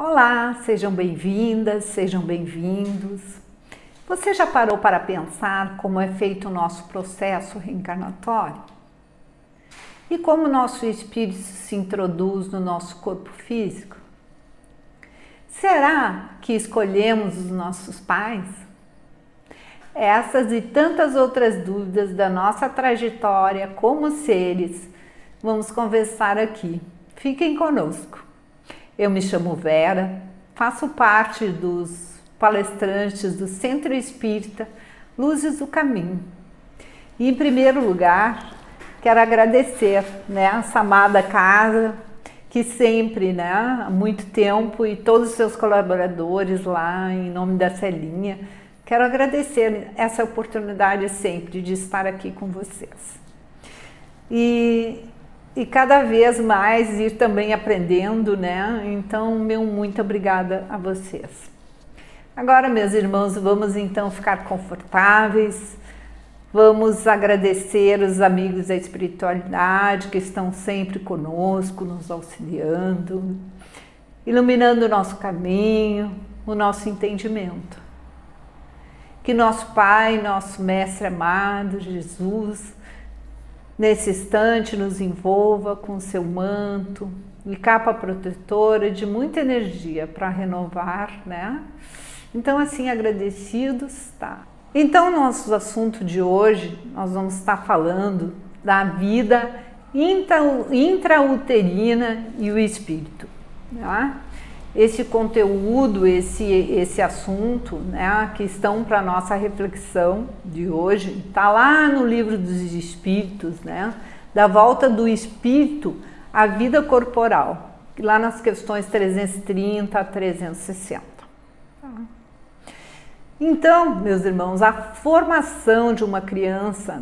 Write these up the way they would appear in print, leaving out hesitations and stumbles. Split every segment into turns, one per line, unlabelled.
Olá, sejam bem-vindas, sejam bem-vindos. Você já parou para pensar como é feito o nosso processo reencarnatório? E como o nosso espírito se introduz no nosso corpo físico? Será que escolhemos os nossos pais? Essas e tantas outras dúvidas da nossa trajetória como seres, vamos conversar aqui. Fiquem conosco. Eu me chamo Vera, faço parte dos palestrantes do Centro Espírita Luzes do Caminho. E, em primeiro lugar, quero agradecer essa amada casa que sempre, há muito tempo, e todos os seus colaboradores lá, em nome da Celinha, quero agradecer essa oportunidade sempre de estar aqui com vocês. E cada vez mais ir também aprendendo, Então, muito obrigada a vocês. Agora, meus irmãos, vamos então ficar confortáveis, vamos agradecer os amigos da espiritualidade que estão sempre conosco, nos auxiliando, iluminando o nosso caminho, o nosso entendimento. Que nosso Pai, nosso Mestre amado, Jesus, nesse instante nos envolva com seu manto e capa protetora de muita energia para renovar, Então, assim, agradecidos, tá? Então, nosso assunto de hoje, nós vamos estar falando da vida intrauterina e o espírito, tá? Esse conteúdo, esse assunto, que estão para nossa reflexão de hoje, está lá no Livro dos Espíritos, da volta do espírito à vida corporal, lá nas questões 330 a 360. Então, meus irmãos, a formação de uma criança,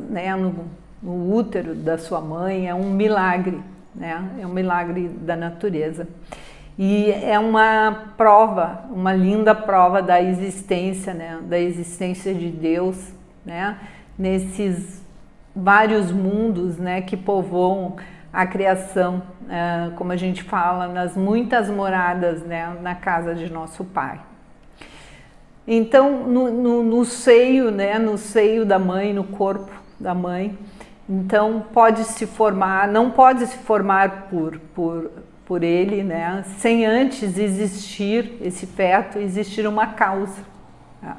no útero da sua mãe é um milagre, É um milagre da natureza. E é uma prova, uma linda prova da existência, da existência de Deus, nesses vários mundos, que povoam a criação, como a gente fala, nas muitas moradas, na casa de nosso Pai. Então, no seio, no seio da mãe, no corpo da mãe, então pode se formar, não pode se formar por ele, sem antes existir esse feto, existir uma causa. Tá?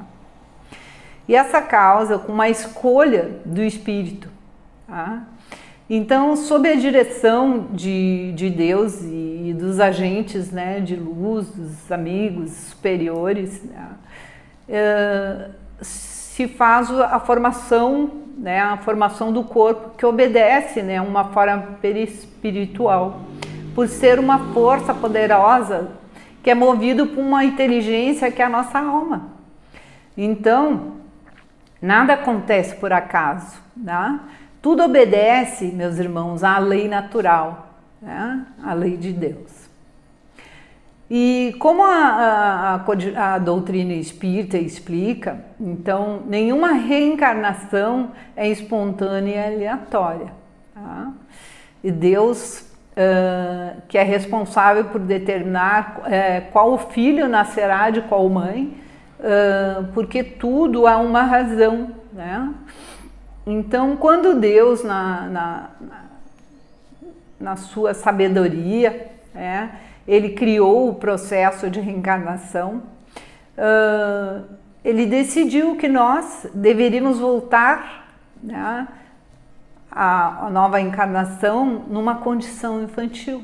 E essa causa com uma escolha do espírito. Tá? Então, sob a direção de Deus e dos agentes, de luz, dos amigos superiores, se faz a formação do corpo, que obedece, uma forma perispiritual, por ser uma força poderosa que é movido por uma inteligência que é a nossa alma. Então, nada acontece por acaso, Tudo obedece, meus irmãos, à lei natural, à lei de Deus. E como a doutrina espírita explica, então, nenhuma reencarnação é espontânea e aleatória. Tá? E Deus, que é responsável por determinar qual filho nascerá de qual mãe, porque tudo há uma razão. Então, quando Deus, na sua sabedoria, ele criou o processo de reencarnação, ele decidiu que nós deveríamos voltar a nova encarnação numa condição infantil.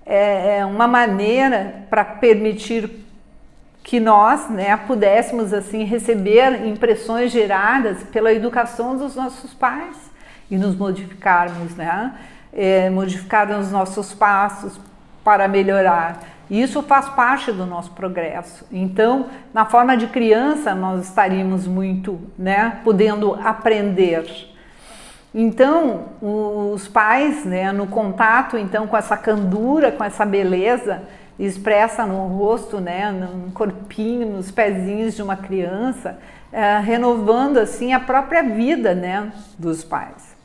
É uma maneira para permitir que nós pudéssemos assim receber impressões geradas pela educação dos nossos pais e nos modificarmos, modificar os nossos passos para melhorar. Isso faz parte do nosso progresso. Então, na forma de criança, nós estaríamos muito, podendo aprender. Então, os pais, no contato então com essa candura, com essa beleza expressa no rosto, no corpinho, nos pezinhos de uma criança, renovando assim a própria vida, dos pais.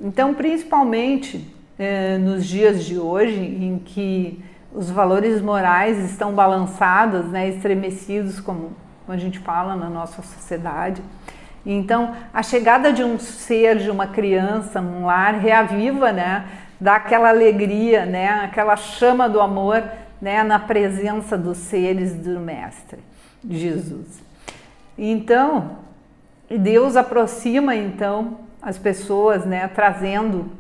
Então, principalmente nos dias de hoje, em que os valores morais estão balançados, né, estremecidos, como a gente fala na nossa sociedade. Então, a chegada de um ser, de uma criança num lar, reaviva, né, dá aquela alegria, né, aquela chama do amor, né, na presença dos seres do Mestre, de Jesus. Então, Deus aproxima, então, as pessoas, né, trazendo,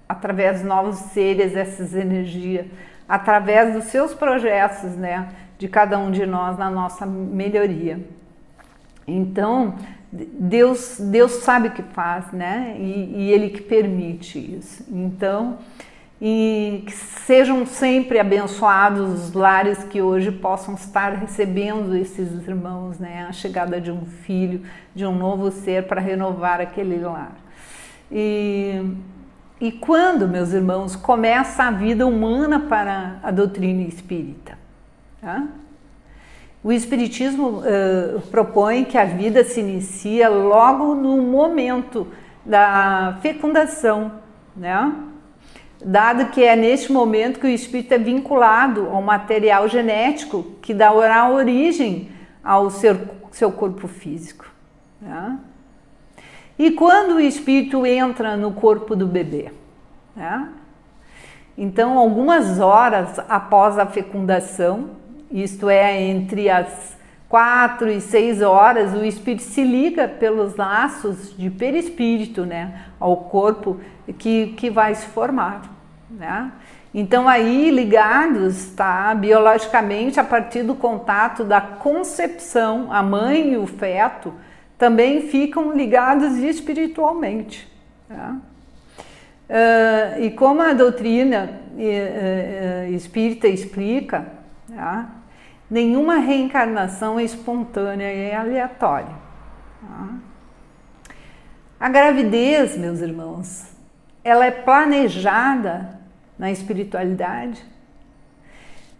através de novos seres, essas energias, através dos seus projetos, né, de cada um de nós na nossa melhoria. Então, Deus sabe o que faz, né? E Ele que permite isso. Então, e que sejam sempre abençoados os lares que hoje possam estar recebendo esses irmãos, né? A chegada de um filho, de um novo ser para renovar aquele lar. E quando, meus irmãos, começa a vida humana para a doutrina espírita? Tá? O Espiritismo propõe que a vida se inicia logo no momento da fecundação, né? Dado que é neste momento que o espírito é vinculado ao material genético que dará origem ao seu corpo físico. Né? E quando o espírito entra no corpo do bebê? Né? Então, algumas horas após a fecundação, isto é, entre as 4 e 6 horas, o espírito se liga pelos laços de perispírito, né, ao corpo que vai se formar. Né? Então, aí ligados, tá, biologicamente, a partir do contato da concepção, a mãe e o feto também ficam ligados espiritualmente. Tá? E como a doutrina espírita explica, tá? Nenhuma reencarnação é espontânea e é aleatória. Tá? A gravidez, meus irmãos, ela é planejada na espiritualidade.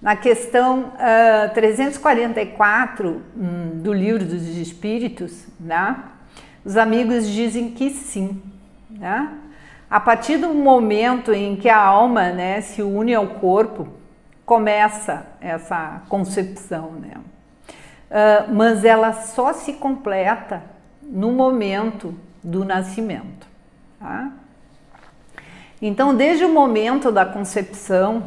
Na questão 344 do Livro dos Espíritos, né? Os amigos dizem que sim. Né? A partir do momento em que a alma, né, se une ao corpo, começa essa concepção, né? Mas ela só se completa no momento do nascimento. Tá? Então, desde o momento da concepção,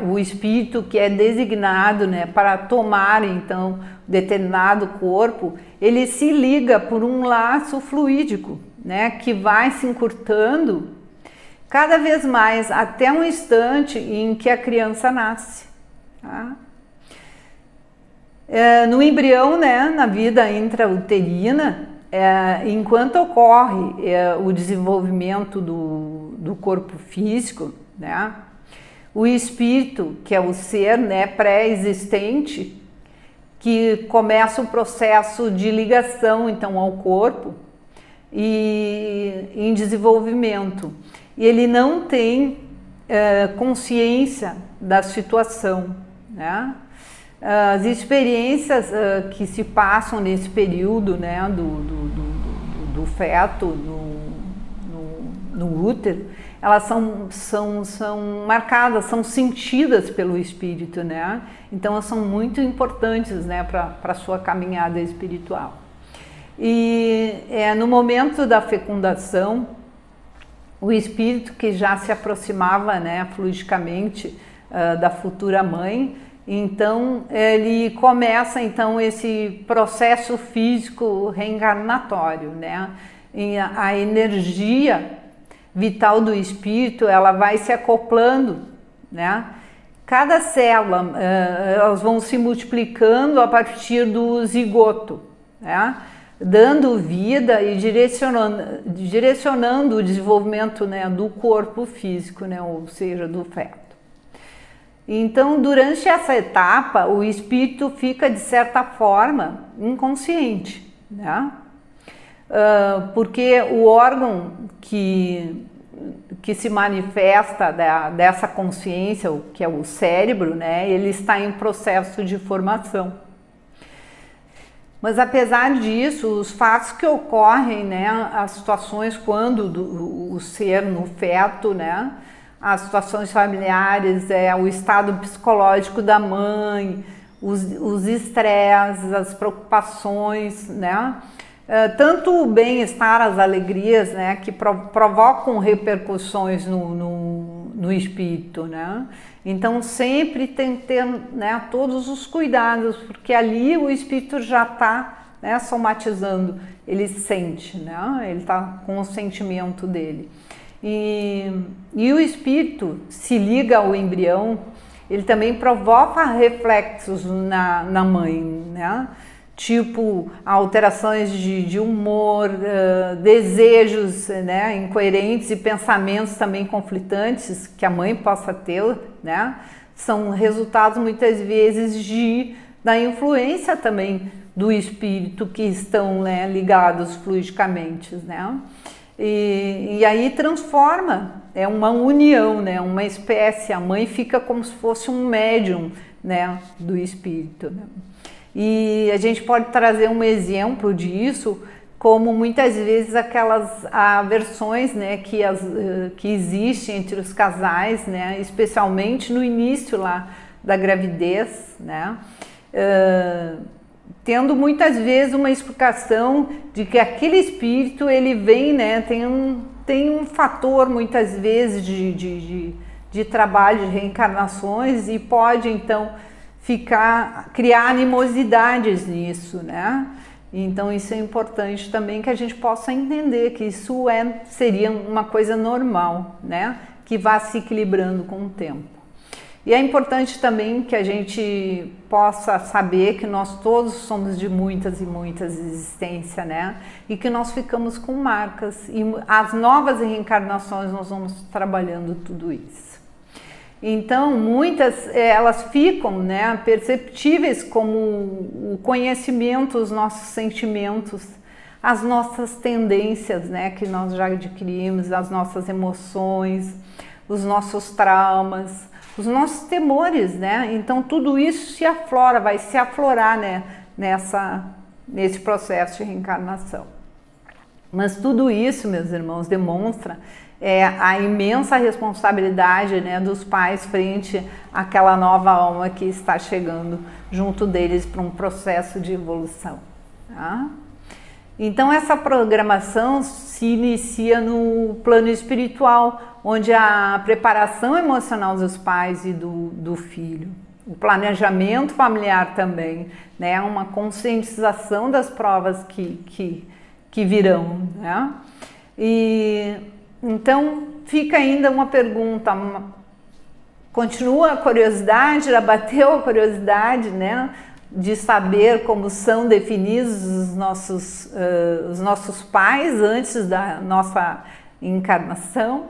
o espírito que é designado, né, para tomar então determinado corpo, ele se liga por um laço fluídico, né, que vai se encurtando cada vez mais, até um instante em que a criança nasce. Tá? No embrião, né, na vida intrauterina, enquanto ocorre o desenvolvimento do corpo físico, né, o espírito, que é o ser, né, pré-existente, que começa o processo de ligação então ao corpo e em desenvolvimento. E ele não tem consciência da situação. Né? As experiências que se passam nesse período, né, do feto no útero, elas são marcadas, são sentidas pelo espírito, né? Então elas são muito importantes, né, para a sua caminhada espiritual. E no momento da fecundação, o espírito que já se aproximava, né, fluidicamente da futura mãe, então ele começa então esse processo físico reencarnatório, né? E a energia vital do espírito, ela vai se acoplando, né? Cada célula, elas vão se multiplicando a partir do zigoto, né? Dando vida e direcionando o desenvolvimento, né, do corpo físico, né, ou seja, do feto. Então, durante essa etapa, o espírito fica, de certa forma, inconsciente, né? Porque o órgão que se manifesta dessa consciência, que é o cérebro, né, ele está em processo de formação. Mas apesar disso, os fatos que ocorrem, né, as situações quando o ser no feto, né, as situações familiares, o estado psicológico da mãe, os estresses, as preocupações, né? Tanto o bem-estar, as alegrias, né, que provocam repercussões no espírito, né? Então sempre tem que ter, né, todos os cuidados, porque ali o espírito já está, né, somatizando, ele sente, né? Ele está com o sentimento dele. E o espírito se liga ao embrião, ele também provoca reflexos na mãe, né? Tipo alterações de humor, desejos, né, incoerentes e pensamentos também conflitantes que a mãe possa ter, né? São resultados muitas vezes da influência também do espírito que estão, né, ligados fluidicamente, né? E aí transforma, é uma união, né, uma espécie, a mãe fica como se fosse um médium, né, do espírito, né? E a gente pode trazer um exemplo disso, como muitas vezes aquelas aversões, né, que existem entre os casais, né, especialmente no início lá da gravidez, né, tendo muitas vezes uma explicação de que aquele espírito ele vem, né, tem um fator muitas vezes de trabalho de reencarnações e pode então criar animosidades nisso, né? Então isso é importante também que a gente possa entender que isso seria uma coisa normal, né? Que vá se equilibrando com o tempo. E é importante também que a gente possa saber que nós todos somos de muitas e muitas existências, né? E que nós ficamos com marcas e as novas reencarnações nós vamos trabalhando tudo isso. Então, muitas, elas ficam, né, perceptíveis como o conhecimento, os nossos sentimentos, as nossas tendências, né, que nós já adquirimos, as nossas emoções, os nossos traumas, os nossos temores, né? Então, tudo isso se aflora, vai se aflorar, né, nesse processo de reencarnação. Mas tudo isso, meus irmãos, demonstra a imensa responsabilidade, né, dos pais frente àquela nova alma que está chegando junto deles para um processo de evolução, tá? Então essa programação se inicia no plano espiritual, onde a preparação emocional dos pais e do filho, o planejamento familiar também, né, uma conscientização das provas que virão, né? E então fica ainda uma pergunta, continua a curiosidade, já bateu a curiosidade, né, de saber como são definidos os nossos pais antes da nossa encarnação.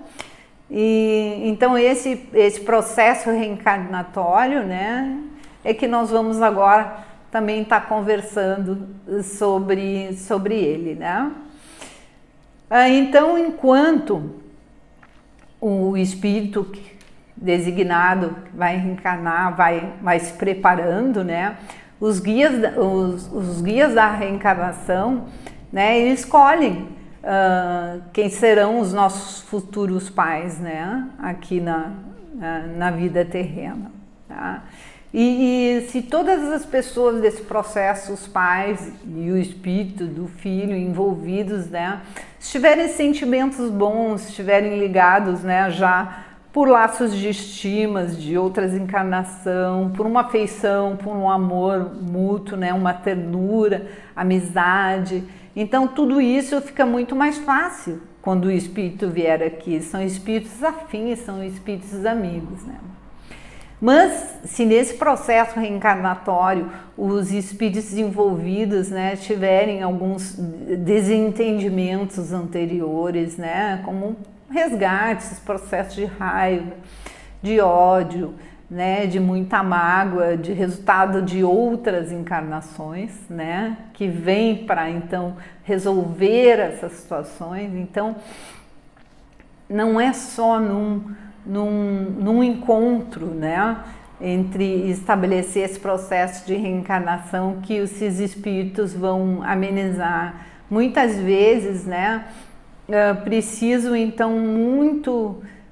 E então esse processo reencarnatório, né, é que nós vamos agora também estar conversando sobre ele, né? Então, enquanto o espírito designado vai reencarnar, vai se preparando, né? Os guias da reencarnação, né? Eles escolhem quem serão os nossos futuros pais, né? Aqui na vida terrena, tá? E se todas as pessoas desse processo, os pais e o espírito do filho envolvidos, né, estiverem sentimentos bons, estiverem ligados, né, já por laços de estimas de outras encarnação, por uma afeição, por um amor mútuo, né, uma ternura, amizade, então tudo isso fica muito mais fácil quando o espírito vier aqui. São espíritos afins, são espíritos amigos, né? Mas se nesse processo reencarnatório os espíritos envolvidos, né, tiverem alguns desentendimentos anteriores, né, como resgates, processos de raiva, de ódio, né, de muita mágoa, de resultado de outras encarnações, né, que vêm para então resolver essas situações. Então não é só num encontro, né, entre estabelecer esse processo de reencarnação que esses espíritos vão amenizar. Muitas vezes, né, preciso então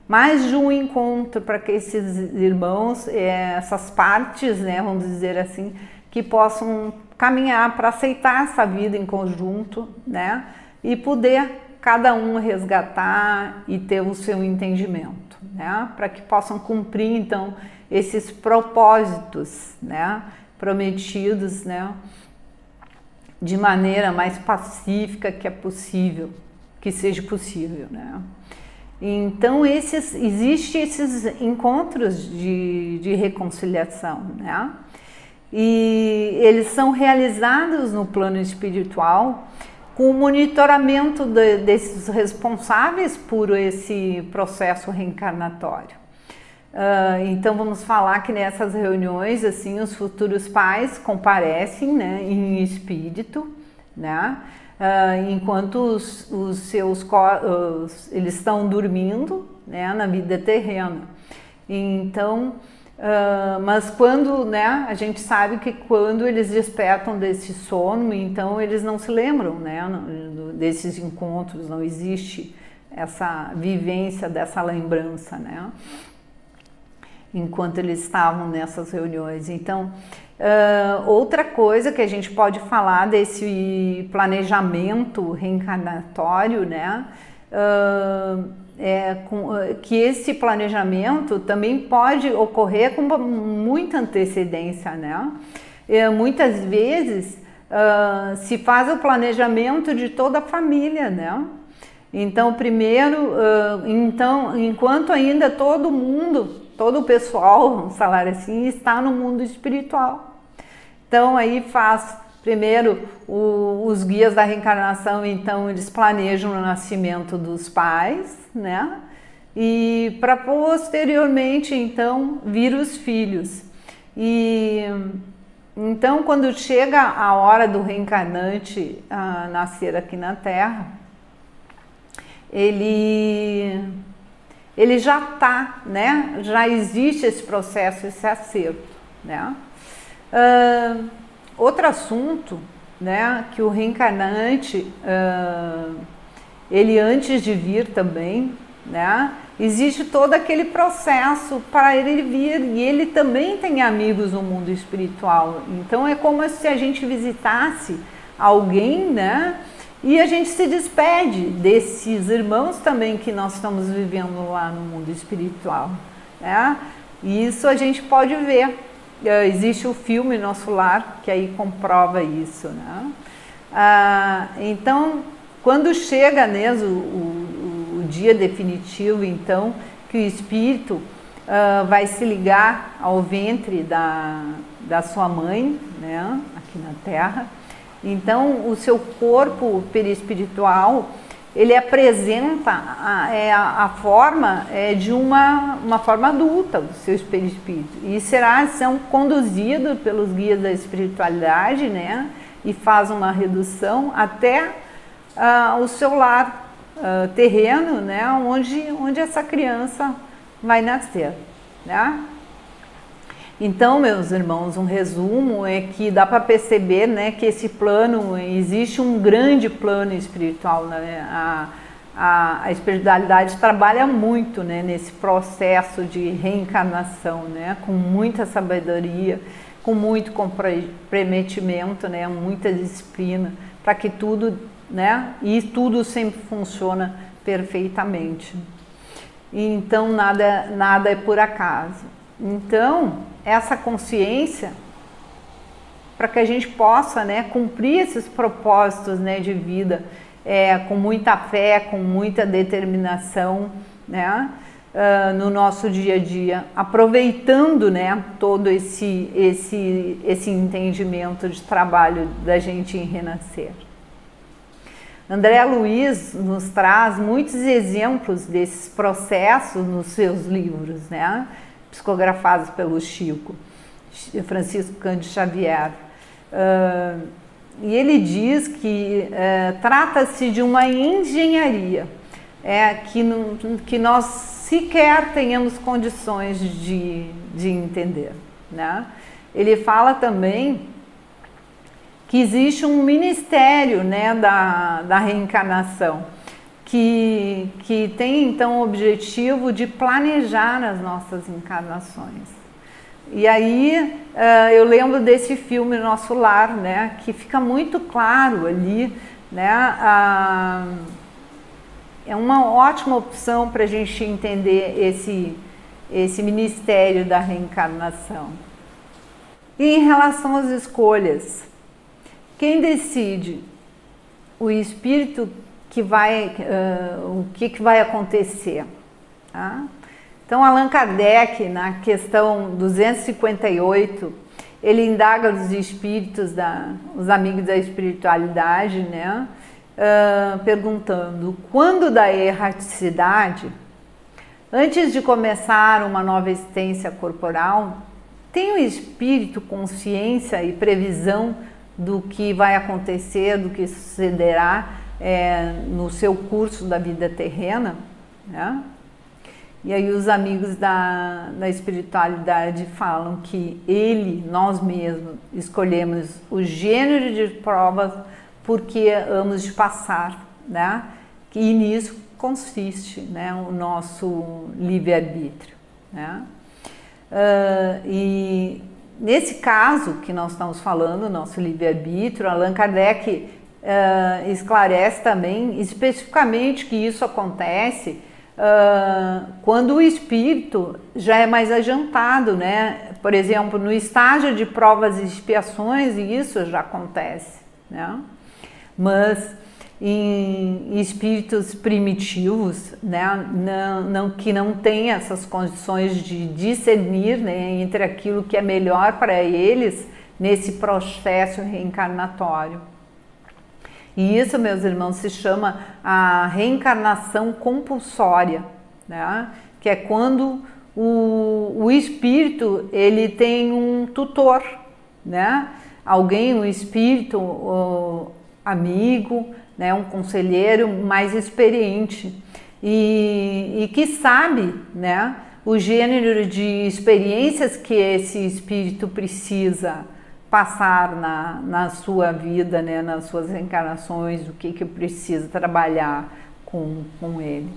mais de um encontro para que esses irmãos, essas partes, né, vamos dizer assim, que possam caminhar para aceitar essa vida em conjunto, né, e poder cada um resgatar e ter o seu entendimento, né, para que possam cumprir então esses propósitos, né, prometidos, né, de maneira mais pacífica que é possível, que seja possível, né. Então existem esses encontros de reconciliação, né? E eles são realizados no plano espiritual com o monitoramento desses responsáveis por esse processo reencarnatório. Então vamos falar que nessas reuniões assim os futuros pais comparecem, né, em espírito, né? Enquanto os seus eles estão dormindo, né, na vida terrena. Então, mas quando, né, a gente sabe que quando eles despertam desse sono, então eles não se lembram, né, desses encontros, não existe essa vivência dessa lembrança, né, enquanto eles estavam nessas reuniões. Então, outra coisa que a gente pode falar desse planejamento reencarnatório, né, que esse planejamento também pode ocorrer com muita antecedência, né? Muitas vezes se faz o planejamento de toda a família, né? Então, primeiro, enquanto ainda todo mundo, todo o pessoal, vamos falar assim, está no mundo espiritual. Então aí faz primeiro os guias da reencarnação, então eles planejam o nascimento dos pais, né? E para posteriormente então vir os filhos. E então quando chega a hora do reencarnante nascer aqui na Terra, ele já está, né? Já existe esse processo, esse acerto, né? Outro assunto, né? Que o reencarnante, ele antes de vir também, né? Existe todo aquele processo para ele vir e ele também tem amigos no mundo espiritual. Então é como se a gente visitasse alguém, né? E a gente se despede desses irmãos também que nós estamos vivendo lá no mundo espiritual, né? E isso a gente pode ver. Existe o filme Nosso Lar, que aí comprova isso, né? Então, quando chega mesmo o dia definitivo, então, que o espírito vai se ligar ao ventre da sua mãe, né? Aqui na Terra. Então, o seu corpo perispiritual, ele apresenta a forma de uma forma adulta do seu perispírito. E são conduzidos pelos guias da espiritualidade, né? E faz uma redução até o seu lar terreno, né? Onde essa criança vai nascer, né? Então, meus irmãos, um resumo é que dá para perceber, né, que esse plano, existe um grande plano espiritual, né? A espiritualidade trabalha muito, né, nesse processo de reencarnação, né, com muita sabedoria, com muito comprometimento, né, muita disciplina, para que tudo, né, e tudo sempre funciona perfeitamente. Então, nada é por acaso. Então, essa consciência, para que a gente possa, né, cumprir esses propósitos, né, de vida, com muita fé, com muita determinação, né, no nosso dia a dia, aproveitando, né, todo esse entendimento de trabalho da gente em renascer. André Luiz nos traz muitos exemplos desses processos nos seus livros, né, psicografados pelo Francisco Cândido Xavier. E ele diz que trata-se de uma engenharia que nós sequer tenhamos condições de entender, né? Ele fala também que existe um ministério, né, da reencarnação, que tem então o objetivo de planejar as nossas encarnações. E aí eu lembro desse filme Nosso Lar, né, que fica muito claro ali, né, é uma ótima opção para a gente entender esse mistério da reencarnação. E em relação às escolhas, quem decide? O espírito que vai, o que vai acontecer? Tá? Então, Allan Kardec, na questão 258, ele indaga os espíritos, os amigos da espiritualidade, né? Perguntando, quando da erraticidade, antes de começar uma nova existência corporal, tem o espírito consciência e previsão do que vai acontecer, do que sucederá no seu curso da vida terrena, né? E aí os amigos da espiritualidade falam que nós mesmos, escolhemos o gênero de provas porque hamos de passar, né? E nisso consiste, né, o nosso livre-arbítrio, né? E nesse caso que nós estamos falando, nosso livre-arbítrio, Allan Kardec esclarece também especificamente que isso acontece quando o espírito já é mais adiantado, né? Por exemplo, no estágio de provas e expiações, isso já acontece, né? Mas em espíritos primitivos, né, que não têm essas condições de discernir, né, entre aquilo que é melhor para eles nesse processo reencarnatório. E isso, meus irmãos, se chama a reencarnação compulsória, né? Que é quando o espírito ele tem um tutor, né? Alguém, um espírito amigo, né? Um conselheiro mais experiente e que sabe, né? O gênero de experiências que esse espírito precisa passar na sua vida, né, nas suas reencarnações, o que precisa trabalhar com ele.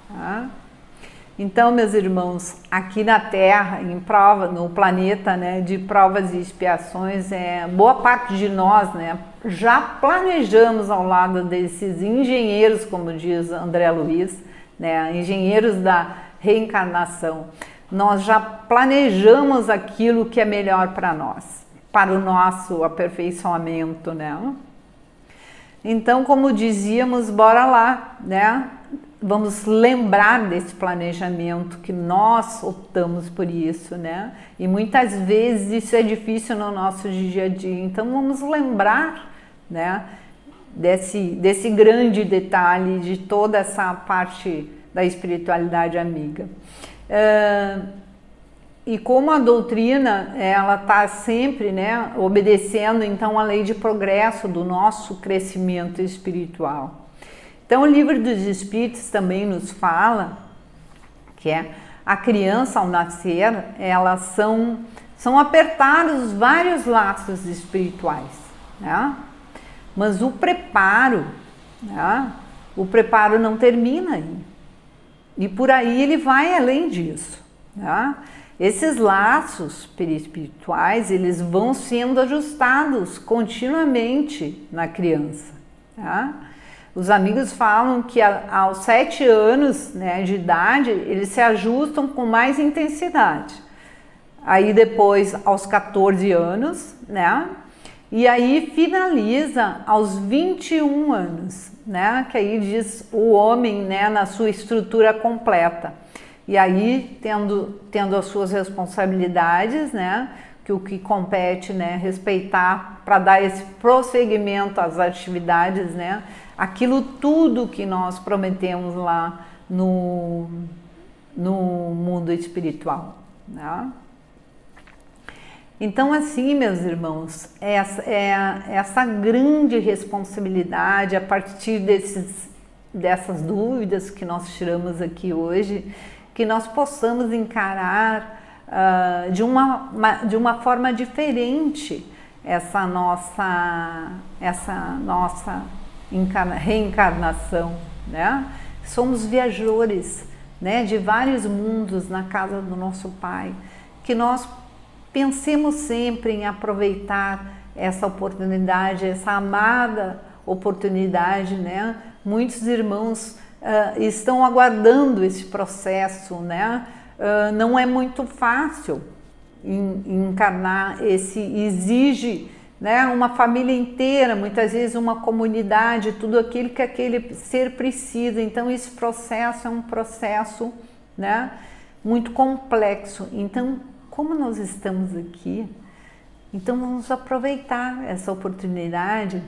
Tá? Então, meus irmãos, aqui na Terra, no planeta, né, de provas e expiações, boa parte de nós, né, já planejamos ao lado desses engenheiros, como diz André Luiz, né, engenheiros da reencarnação. Nós já planejamos aquilo que é melhor para nós, para o nosso aperfeiçoamento, né? Então, como dizíamos, bora lá, né? Vamos lembrar desse planejamento que nós optamos por isso, né? E muitas vezes isso é difícil no nosso dia a dia. Então, vamos lembrar, né? Desse grande detalhe de toda essa parte da espiritualidade amiga. E como a doutrina, ela está sempre, né, obedecendo então a lei de progresso do nosso crescimento espiritual. Então o Livro dos Espíritos também nos fala que a criança ao nascer, elas são apertados vários laços espirituais, né? Mas o preparo, né, o preparo não termina aí. E por aí ele vai além disso, né? Esses laços perispirituais, eles vão sendo ajustados continuamente na criança, tá? Os amigos falam que aos 7 anos, né, de idade, eles se ajustam com mais intensidade. Aí depois aos 14 anos, né? E aí finaliza aos 21 anos, né? Que aí diz o homem, né, na sua estrutura completa. E aí, tendo as suas responsabilidades, né, que o que compete, né, respeitar para dar esse prosseguimento às atividades, né, aquilo tudo que nós prometemos lá no mundo espiritual, né? Então, assim, meus irmãos, essa grande responsabilidade a partir dessas dúvidas que nós tiramos aqui hoje, que nós possamos encarar de uma forma diferente essa nossa reencarnação, né? Somos viajores, né, de vários mundos na casa do nosso Pai. Que nós pensemos sempre em aproveitar essa oportunidade, essa amada oportunidade, né? Muitos irmãos estão aguardando esse processo, né? Não é muito fácil encarnar, exige, né, uma família inteira, muitas vezes uma comunidade, tudo aquilo que aquele ser precisa. Então esse processo é um processo, né, muito complexo. Então, como nós estamos aqui, então vamos aproveitar essa oportunidade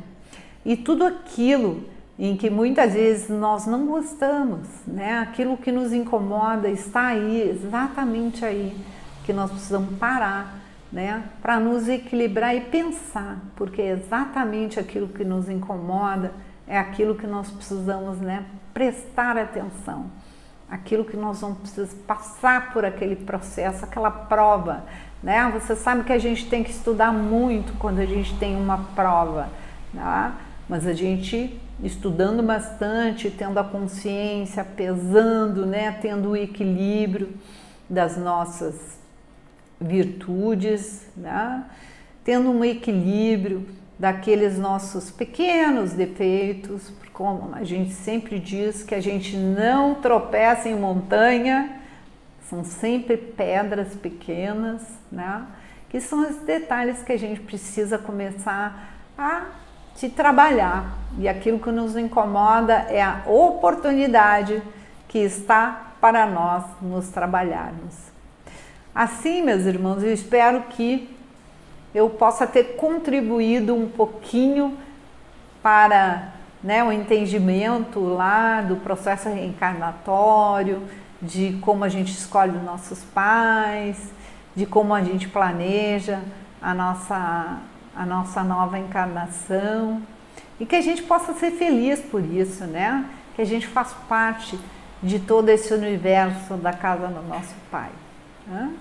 e tudo aquilo em que muitas vezes nós não gostamos, né, aquilo que nos incomoda está aí, exatamente aí, que nós precisamos parar, né, para nos equilibrar e pensar, porque exatamente aquilo que nos incomoda é aquilo que nós precisamos, né, prestar atenção, aquilo que nós vamos precisar passar por aquele processo, aquela prova, né? Você sabe que a gente tem que estudar muito quando a gente tem uma prova, né? Mas a gente estudando bastante, tendo a consciência, pesando, né, tendo o equilíbrio das nossas virtudes, né? Tendo um equilíbrio daqueles nossos pequenos defeitos, como a gente sempre diz que a gente não tropeça em montanha, são sempre pedras pequenas, né? Que são os detalhes que a gente precisa começar a se trabalhar, e aquilo que nos incomoda é a oportunidade que está para nós nos trabalharmos. Assim, meus irmãos, eu espero que eu possa ter contribuído um pouquinho para, né, o entendimento lá do processo reencarnatório, de como a gente escolhe os nossos pais, de como a gente planeja a nossa nova encarnação, e que a gente possa ser feliz por isso, né? Que a gente faz parte de todo esse universo da casa do nosso Pai, né?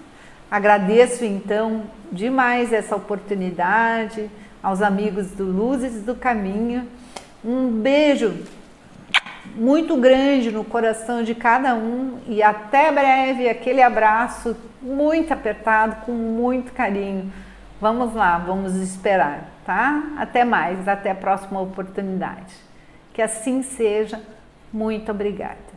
Agradeço então demais essa oportunidade aos amigos do Luzes do Caminho. Um beijo muito grande no coração de cada um e até breve, aquele abraço muito apertado, com muito carinho. Vamos lá, vamos esperar, tá? Até mais, até a próxima oportunidade. Que assim seja. Muito obrigada.